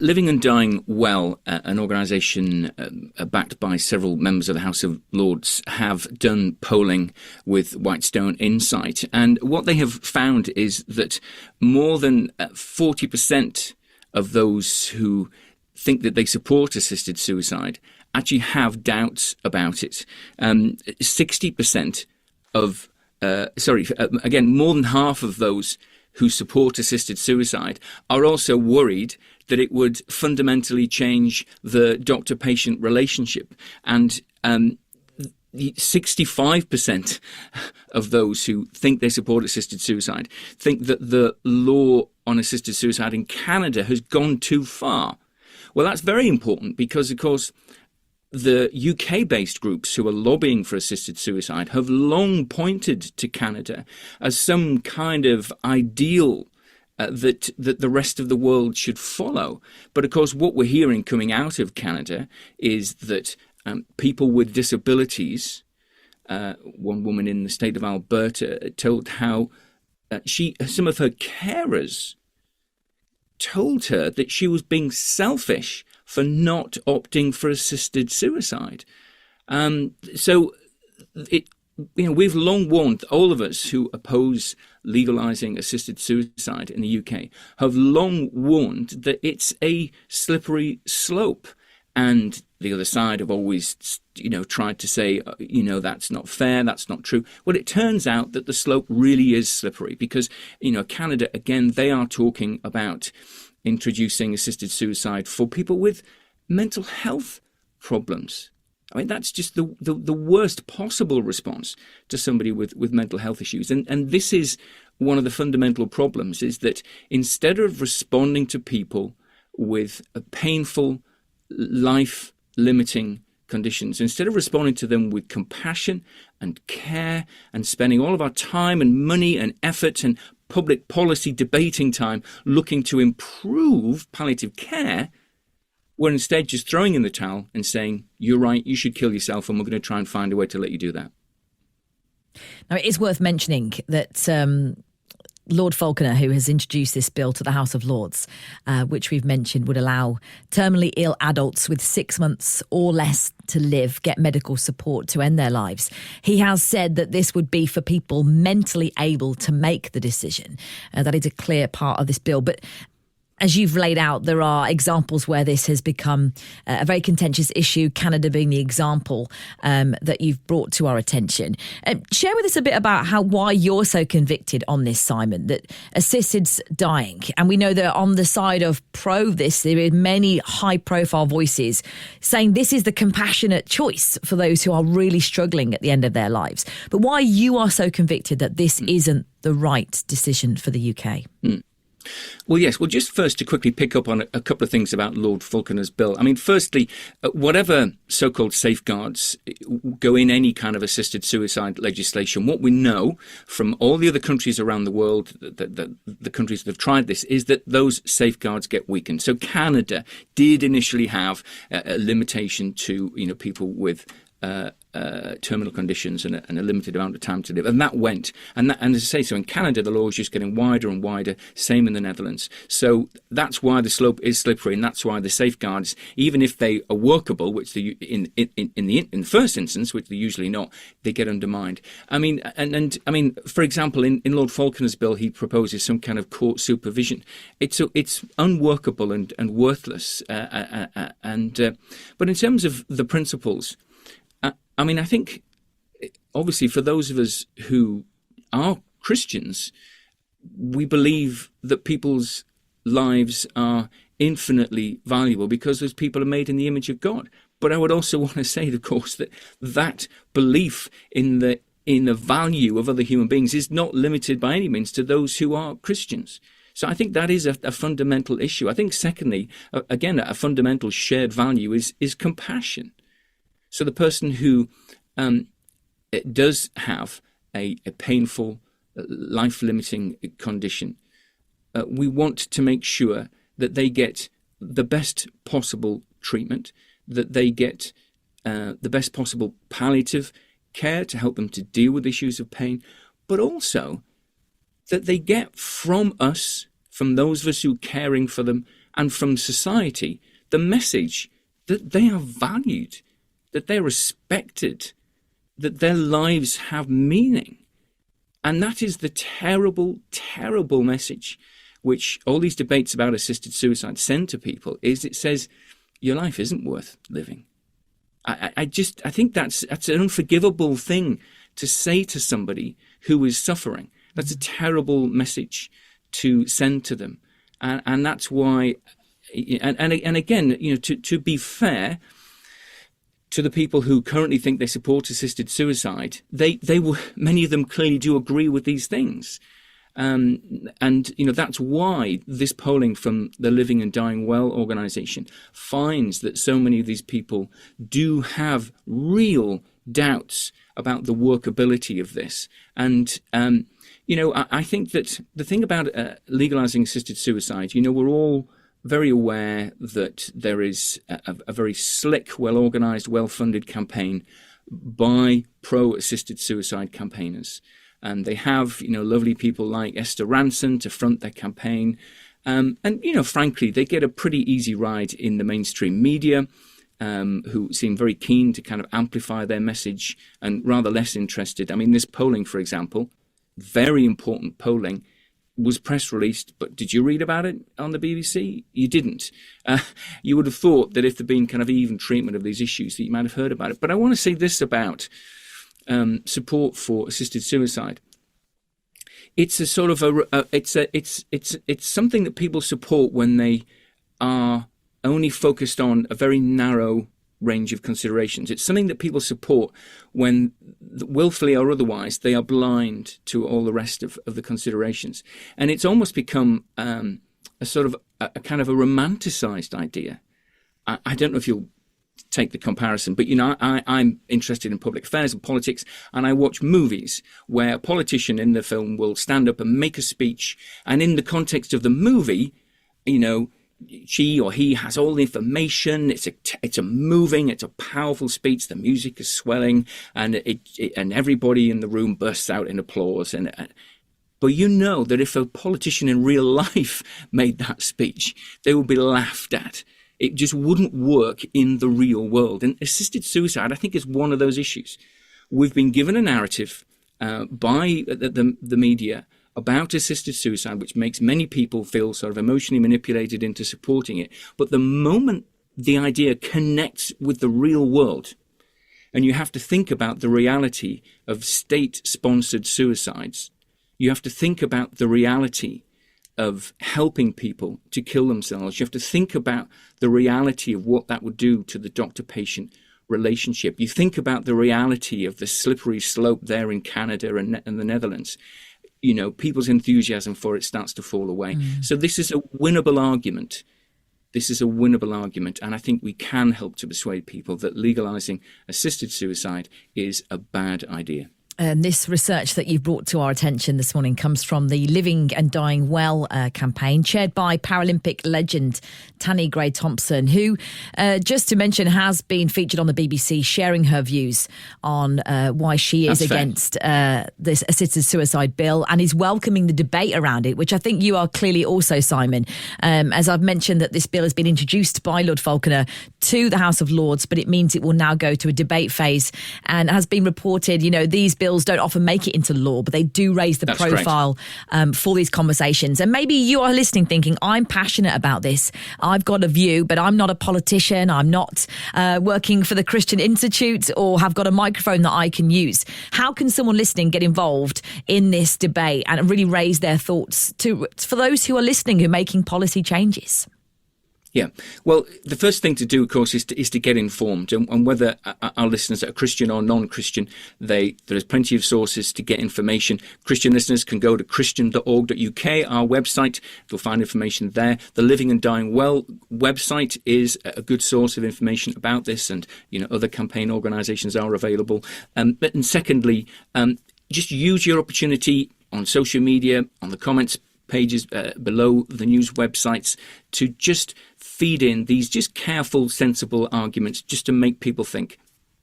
Living and Dying Well, an organisation backed by several members of the House of Lords, have done polling with Whitestone Insight. And what they have found is that more than 40% of those who think that they support assisted suicide actually have doubts about it. 60% of, again, more than half of those who support assisted suicide are also worried that it would fundamentally change the doctor-patient relationship. And 65% of those who think they support assisted suicide think that the law on assisted suicide in Canada has gone too far. Well, that's very important because, of course, the UK-based groups who are lobbying for assisted suicide have long pointed to Canada as some kind of ideal that the rest of the world should follow. But of course, what we're hearing coming out of Canada is that people with disabilities, one woman in the state of Alberta told how some of her carers told her that she was being selfish for not opting for assisted suicide. We've long warned, all of us who oppose legalising assisted suicide in the UK have long warned that it's a slippery slope. And the other side have always, tried to say, that's not fair, that's not true. Well, it turns out that the slope really is slippery because, Canada, again, they are talking about introducing assisted suicide for people with mental health problems. I mean, that's just the worst possible response to somebody with mental health issues. And this is one of the fundamental problems, is that instead of responding to people with painful, life-limiting conditions, instead of responding to them with compassion and care and spending all of our time and money and effort and public policy debating time looking to improve palliative care, we're instead just throwing in the towel and saying, you're right, you should kill yourself, and we're going to try and find a way to let you do that. Now, it is worth mentioning that Lord Falconer, who has introduced this bill to the House of Lords, which we've mentioned would allow terminally ill adults with 6 months or less to live get medical support to end their lives. He has said that this would be for people mentally able to make the decision. That is a clear part of this bill. But as you've laid out, there are examples where this has become a very contentious issue, Canada being the example that you've brought to our attention. Share with us a bit about why you're so convicted on this, Simon, that assisted's dying. And we know that on the side of pro this, there are many high-profile voices saying this is the compassionate choice for those who are really struggling at the end of their lives. But why you are so convicted that this isn't the right decision for the UK? Well, yes. Well, just first to quickly pick up on a couple of things about Lord Falconer's bill. I mean, firstly, whatever so-called safeguards go in any kind of assisted suicide legislation, what we know from all the other countries around the world, the countries that have tried this, is that those safeguards get weakened. So Canada did initially have a limitation to, people with terminal conditions and a limited amount of time to live, and that went. And as I say, so in Canada, the law is just getting wider and wider. Same in the Netherlands. So that's why the slope is slippery, and that's why the safeguards, even if they are workable, which they in the first instance, which they're usually not, they get undermined. I mean, and for example, in Lord Falconer's bill, he proposes some kind of court supervision. It's unworkable and worthless. But in terms of the principles, I mean, I think, obviously, for those of us who are Christians, we believe that people's lives are infinitely valuable because those people are made in the image of God. But I would also want to say, of course, that belief in the value of other human beings is not limited by any means to those who are Christians. So I think that is a fundamental issue. I think, secondly, again, a fundamental shared value is compassion. So the person who does have a painful, life-limiting condition, we want to make sure that they get the best possible treatment, that they get the best possible palliative care to help them to deal with issues of pain, but also that they get from us, from those of us who are caring for them, and from society the message that they are valued, that they're respected, that their lives have meaning. And that is the terrible, terrible message which all these debates about assisted suicide send to people, is it says your life isn't worth living. I think that's an unforgivable thing to say to somebody who is suffering. That's a terrible message to send to them. And that's why, and again, to be fair to the people who currently think they support assisted suicide, many of them clearly do agree with these things. And that's why this polling from the Living and Dying Well organization finds that so many of these people do have real doubts about the workability of this. And, I think that the thing about legalizing assisted suicide, we're all very aware that there is a very slick, well-organized, well-funded campaign by pro-assisted suicide campaigners. And they have, lovely people like Esther Ranson to front their campaign. And frankly, they get a pretty easy ride in the mainstream media, who seem very keen to kind of amplify their message and rather less interested. I mean, this polling, for example, very important polling, was press released, but did you read about it on the BBC? You didn't. You would have thought that if there'd been kind of even treatment of these issues, that you might have heard about it. But I want to say this about support for assisted suicide. It's a sort of it's something that people support when they are only focused on a very narrow range of considerations. It's something that people support when, willfully or otherwise, they are blind to all the rest of the considerations. And it's almost become a sort of a kind of a romanticized idea. I don't know if you'll take the comparison, but I'm interested in public affairs and politics, and I watch movies where a politician in the film will stand up and make a speech, and in the context of the movie, she or he has all the information. It's a powerful speech. The music is swelling, and and everybody in the room bursts out in applause. But that if a politician in real life made that speech, they would be laughed at. It just wouldn't work in the real world. And assisted suicide, I think, is one of those issues. We've been given a narrative by the media about assisted suicide, which makes many people feel sort of emotionally manipulated into supporting it. But the moment the idea connects with the real world, and you have to think about the reality of state-sponsored suicides, you have to think about the reality of helping people to kill themselves. You have to think about the reality of what that would do to the doctor-patient relationship. You think about the reality of the slippery slope there in Canada and the Netherlands. People's enthusiasm for it starts to fall away. So this is a winnable argument. And I think we can help to persuade people that legalizing assisted suicide is a bad idea. And this research that you've brought to our attention this morning comes from the Living and Dying Well campaign, chaired by Paralympic legend Tanni Grey-Thompson, who, just to mention, has been featured on the BBC sharing her views on why she is against this assisted suicide bill and is welcoming the debate around it, which I think you are clearly also, Simon. As I've mentioned, that this bill has been introduced by Lord Falconer to the House of Lords, but it means it will now go to a debate phase, and has been reported, these bills don't often make it into law, but they do raise the profile for these conversations. And maybe you are listening thinking, I'm passionate about this. I've got a view, but I'm not a politician. I'm not working for the Christian Institute or have got a microphone that I can use. How can someone listening get involved in this debate and really raise their thoughts for those who are listening, who are making policy changes? Yeah. Well, the first thing to do, of course, is to get informed. And whether our listeners are Christian or non-Christian, there's plenty of sources to get information. Christian listeners can go to christian.org.uk, our website. They'll find information there. The Living and Dying Well website is a good source of information about this, and other campaign organisations are available. And secondly, just use your opportunity on social media, on the comments pages below the news websites, to just feed in these just careful, sensible arguments, just to make people think.